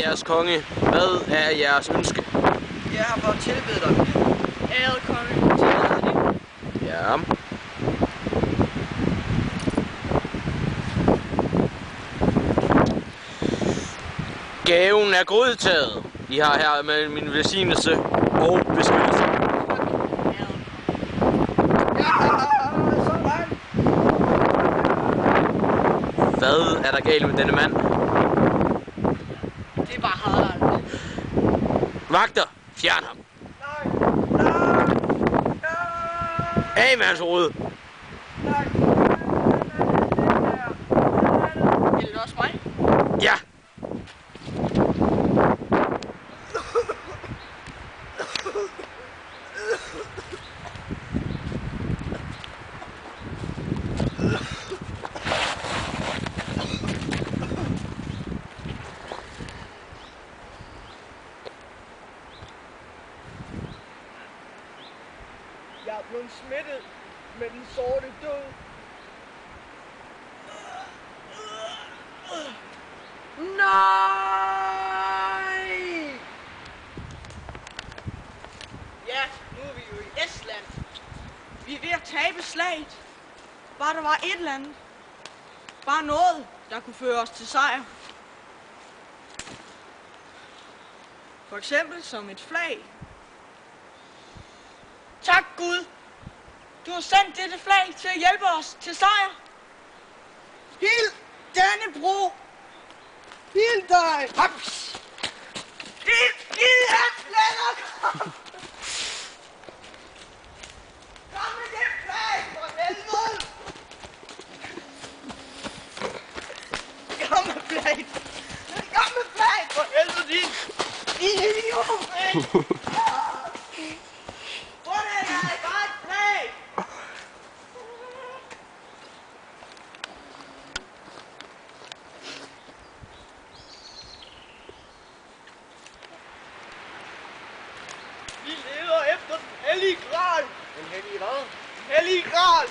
jeres konge? Hvad er jeres ønske? Jeg har fået tilbedt dig. Ærede konge, tillader det? Ja. Gaven er godtaget. I har her med min velsignelse og beskyttelse. Hvad er der galt med denne mand? Det er bare Harald. Vagter, fjern ham. Af med hans hoved. Gælder det også mig? Ja. Jeg er blevet smittet med den sorte død. Nej! Ja, nu er vi jo i Estland. Vi er ved at tabe slaget. Bare der var et eller andet. Bare noget, der kunne føre os til sejr. For eksempel som et flag. Tak Gud. Du har sendt dette flag til at hjælpe os til sejr. Hild Dannebro! Hild dig! Haps! Giv hans lænder! Kom med det flag for helvede! Kom med flag. Kom med flag for helvede din idiot! Hvordan er det bare et flag? Vi leder efter den hellige gral! Den hellige hvad? Den hellige gral!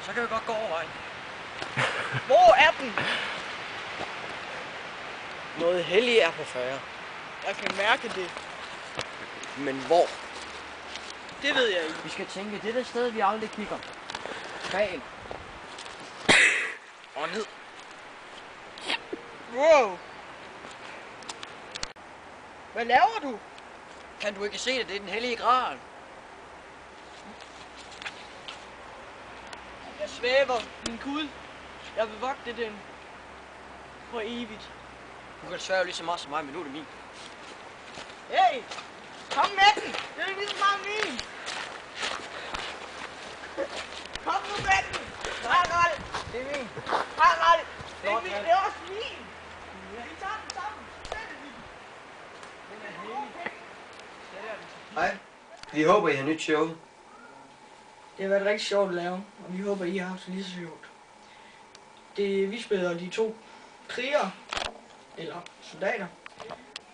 Så kan vi godt gå over vejen. Hvor er den? Noget helligt er på færre. Jeg kan mærke det. Men hvor? Det ved jeg ikke. Vi skal tænke, det er det sted, vi aldrig kigger. Bag. Og ned. Wow. Hvad laver du? Kan du ikke se det? Det er den hellige gral. Jeg svæver, min Gud. Jeg vil vogte den for evigt. Du kan svære lige så meget som mig, men nu er det min. Hey! Kom med den! Det er lige så meget min! Kom nu med den! Harald! Det er min. Harald! Det er Flot, min, mand. det er også min! Vi tager den sammen! Sæt den i. Den er hellig. Hej. Vi håber, I har nyt show. Det har været rigtig sjovt at lave, og vi håber, I har haft det lige så sjovt. Vi spiller de to krigere, eller soldater,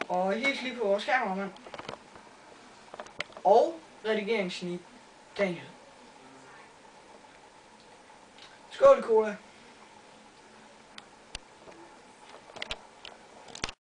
og helt lige på vores kameramand. Og redigeringsgeni Daniel. Skål, Cola!